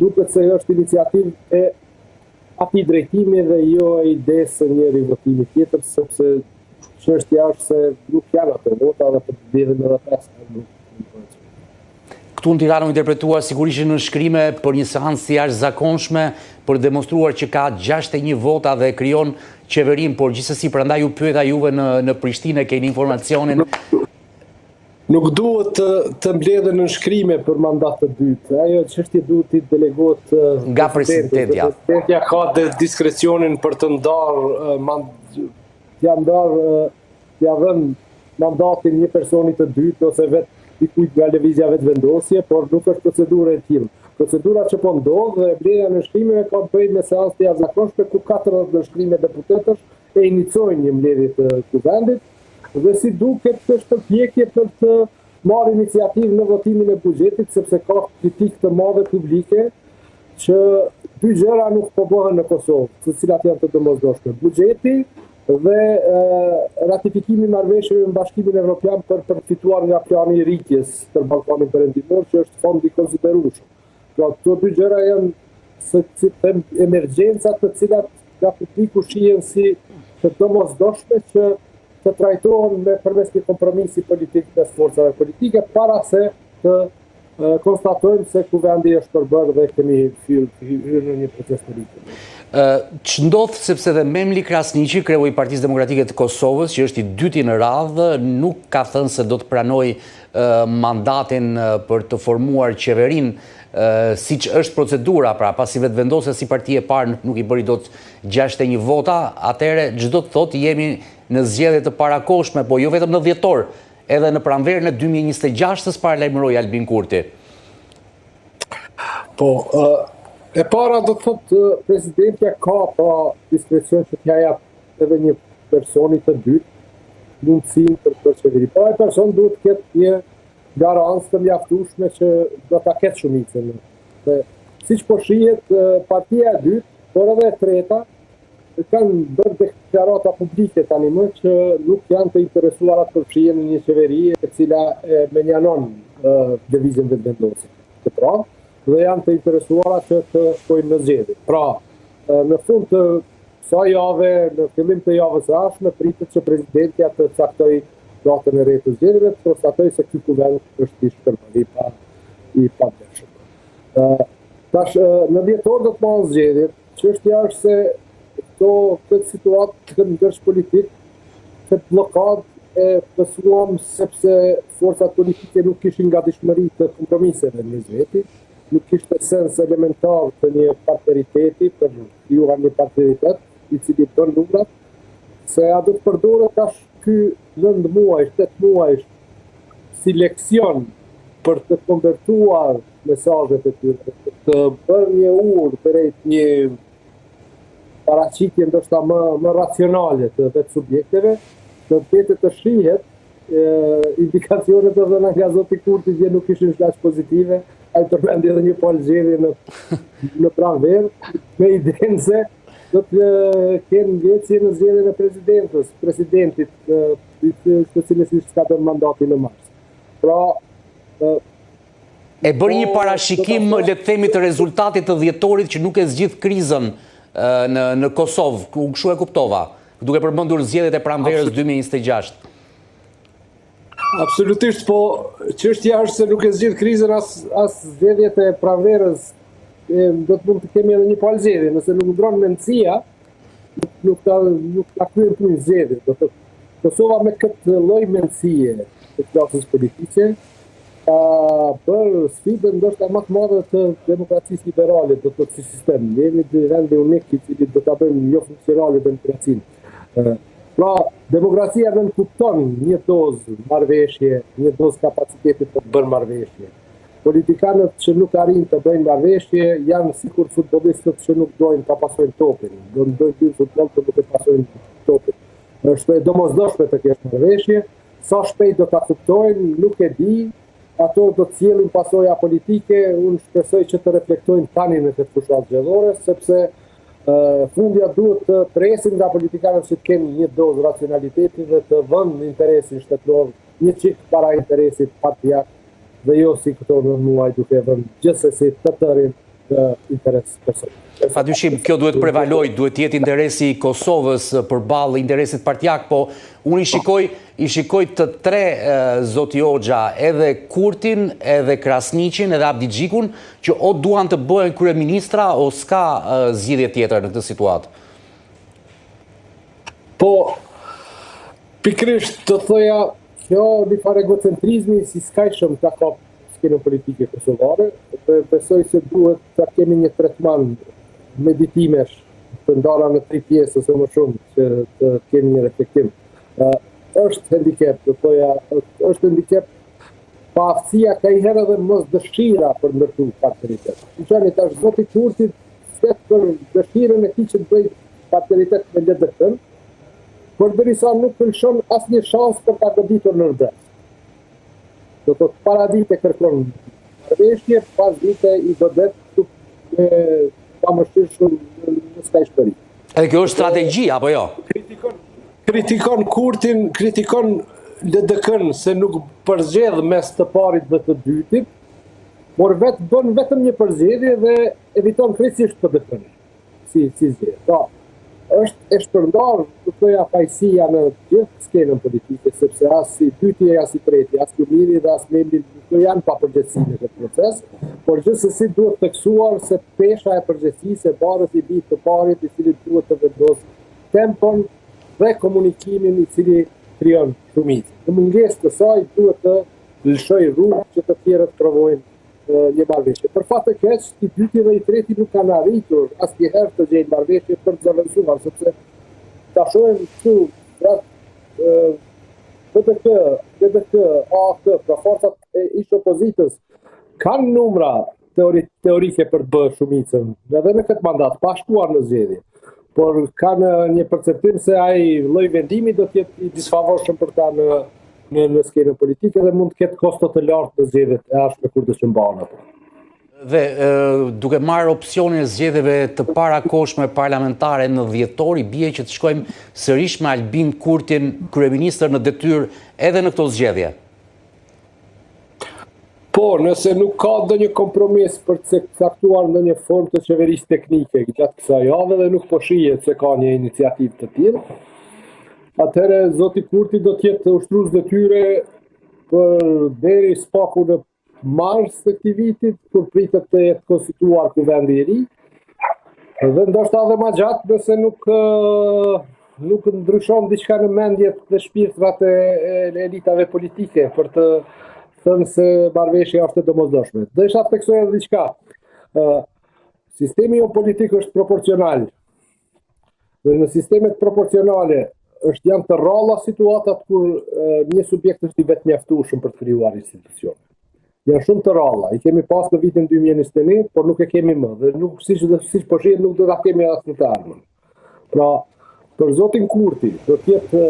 duket se është iniciativë e atij drejtimi dhe jo e idesë së një rivotimi tjetër, sepse çështja është se nuk janë ato vota dhe për të bërë edhe 5. Këtu në Tiranë u interpretuar sigurisht në shkrime për një seancë të jashtëzakonshme për demonstruar që ka 61 vota dhe krijon qeverin, por gjithsesi prandaj ju pyeta juve në Prishtinë, keni informacionin? Nuk duhet të mbledhen në shkrime për mandat të dytë. Ajo çështje duhet të delegohet nga presidentja. Presidentja ka diskrecionin për të t'ia dhënë mandatin një personi të dytë ose vetë dikujt nga lëvizja vetëvendosje, por nuk është procedurë e tillë. Procedura që po ndodh dhe mbledhja në shkrimeve ka të bëjë me seancë të jashtëzakonshme ku 40 në shkrime deputetësh e inicojnë një mbledhje të kuvendit. Dhe si duket është përpjekje për të marrë iniciativë në votimin e buxhetit, sepse ka kritikë të madhe publike që dy gjëra nuk po bëhen në Kosovë, të cilat janë të domosdoshme. Buxheti dhe ratifikimi i marrëveshjeve me Bashkimin Evropian për përfituar nga plani i rritjes për Ballkanin Perëndimor, që është fond i konsiderueshëm. Pra, këto dy gjëra janë emergjenca të cilat nga publiku shihen si të domosdoshme që të trajtohen përmes një kompromisi politik mes forcave politike para se të konstatojmë se kuvendi është përbërë dhe kemi hyrë në një proces politik. Që ndodh sepse dhe Memli Krasniqi, kreu i Partisë Demokratike të Kosovës, që është i dyti në radhë, nuk ka thënë se do të pranoj mandatin për të formuar qeverin, siç është procedura, pra pasi vetëvendosja si parti e parë nuk i bëri dot 61 vota, atëherë çdo të thotë jemi në zgjedhje të parakohshme, po jo vetëm në dhjetor, edhe në pranverën e 2026-s paralajmëroi Albin Kurti. Po, e para do të thotë presidentja ka pa diskrecion që t'ja jap edhe një personi të dytë mundësinë për qeveri. Po ai person duhet të ketë një garancë të mjaftueshme që do ta ketë shumicën. Siç po shihet partia e dytë, por edhe e treta, kanë bërë deklarata publike tani më që nuk janë të interesuara të përfshihen në një qeveri e cila menjanon lëvizjen vetëvendosje. Pra, dhe janë të interesuara që të shkojnë në zgjedhje. Pra, në fund të kësaj jave, në fillim të javës së ardhshme, pritet që presidentja të caktojë datën e re të zgjedhjeve, të konstatoj se ky kuvend është i shkëlqyer i pavlefshëm. Tash në dhjetor do të marrë zgjedhjet. Çështja është se këtë situatë të ndërsh politik, këtë blokadë e pësuam sepse forcat politike nuk kishin gatishmëri të kompromiseve në zveti, nuk kishte sens elementar të një partneriteti, për krijuar një partneritet i cili bën numrat, se a do të përdoret tash ky 9 muaj, 8 muaj si leksion për të konvertuar mesazhet e tyre, të bërë një urë drejt një paraqitje ndoshta më racionale të vetë subjekteve, të shihet indikacionet edhe nga zoti Kurti që nuk ishin shkaq pozitive, ai përmendi edhe një palë zgjedhje në pranverë, me idenë se do të kenë ngecje në zgjedhjen e presidentit, të cilës ka dhënë mandatin në mars. Pra, e bëri një parashikim, le të themi, të rezultatit të dhjetorit që nuk e zgjidh krizën në Kosovë, kështu e kuptova, duke përmendur zgjedhjet e pranverës 2026. Absolutisht, po çështja është se nuk e zgjidh krizën as zgjedhjet e pranverës, do të mund të kemi edhe një palë zgjedhje, nëse nuk ndron mendësia, nuk ta kryen punën zgjedhje. Do të Kosova me këtë lloj mendësie të klasës politike për sfidën ndoshta më të madhe të demokracisë liberale, do të thotë si sistem. Jemi në vend unik i cili do ta bëjmë jo funksionale demokracinë. Pra, demokracia vend kupton një dozë marrëveshje, një dozë kapaciteti për të bërë marrëveshje. Politikanët që nuk arrin të bëjnë marrëveshje janë sikur futbollistët që nuk dojnë ta pasojnë topin. Do të dojnë futboll por nuk e pasojnë topin. Është e domosdoshme të kesh marrëveshje, sa shpejt do ta kuptojnë, nuk e di. Ato do të sjellin pasoja politike, unë shpresoj që të reflektojnë tani në këtë fushat zgjedhore, sepse fundja duhet të presin nga politikanët që të kenë një dozë racionaliteti dhe të vënë interesin shtetëror një çik para interesit partijak dhe jo si këto në muaj duke vënë gjithsesi të tërin interes personal. Padyshim, kjo duhet prevaloj, duhet jetë interesi i Kosovës përballë interesit partijak, po unë i shikoj të tre zoti Hoxha, edhe Kurtin, edhe Krasniqin, edhe Abdigjikun, që o duan të bëhen kryeministra o s'ka zgjidhje tjetër në këtë situatë. Po, pikrisht të thoja, kjo një farë egocentrizmi si skajshëm ka ka skenën politike kosovare, dhe besoj se duhet të kemi një tretman meditimesh të ndara në 3 pjesë ose më shumë që të kemi një reflektim. Është handicap, të thoja, është handicap pa aftësia ka i herë dhe mos dëshira për ndërtu partneritet. Në qëni të është zoti Kurtit, stet për dëshirën e ti që të bëjt partneritet me LDK-n, por derisa nuk pëlshon asnjë shans për ta goditur në rreth. Do të para dite kërkon rreshje, pas dite i godet pa më shtirë shumë në s'ka ishpëri. Edhe kjo është strategji, apo jo? Kritikon Kurtin, kritikon LDK-n se nuk përzgjedh mes të parit dhe të dytit, por bën vetëm një përzgjedhje dhe eviton krejtësisht PDK-n. Si zgjedhje. Është e shpërndarë të thoja fajësia në gjithë skenën politike, sepse as si dyti e as i treti, as Kumiri dhe as Memli nuk janë pa përgjegjësi në këtë proces, por gjithsesi duhet theksuar se pesha e përgjegjësisë e barës i bitë të parit, i cili duhet të vendosë tempon dhe komunikimin i cili krijon shumicë. Në mungesë të saj duhet të lëshoj rrugë që të tjerët provojnë një marrëveshje. Për fat të keq, i dyti dhe i treti nuk kanë arritur asnjëherë të gjejnë marrëveshje për të zëvendësuar, sepse ta shohim këtu PDK, AAK, pra forcat e ish opozitës kanë numra teorike për të bërë shumicën, edhe në këtë mandat, pa shkuar në zgjedhje. Por kanë një perceptim se ai lloj vendimi do të jetë i disfavorshëm për ta në skenën politike dhe mund të ketë kosto të lartë në zgjedhjet e ardhshme kur të mbahen ato. Dhe duke marrë opsionin e zgjedhjeve të parakohshme parlamentare në dhjetor, i bie që të shkojmë sërish me Albin Kurtin kryeministër në detyrë edhe në këto zgjedhje. Po, nëse nuk ka ndonjë kompromis për të caktuar ndonjë formë të qeverisë teknike gjatë kësaj jave dhe nuk po shihet se ka një iniciativë të tillë, atëherë zoti Kurti do të jetë ushtrues detyre për deri spaku në mars të këtij vitit, kur pritet të jetë konstituar kuvendi i ri, dhe ndoshta edhe më gjatë nëse nuk ndryshon diçka në mendjet dhe shpirtrat e elitave politike për të thënë se marrëveshja është e domosdoshme. Dhe isha të theksoj edhe diçka. Sistemi politik është proporcional. Dhe në sistemet proporcionale janë të rralla situatat kur një subjekt është i vetë mjaftueshëm për të krijuar institucione. Janë shumë të rralla. I kemi pas në vitin 2021, por nuk e kemi më. Dhe nuk siç po shihet nuk do ta kemi as në të ardhmen. Pra, për zotin Kurti do të jetë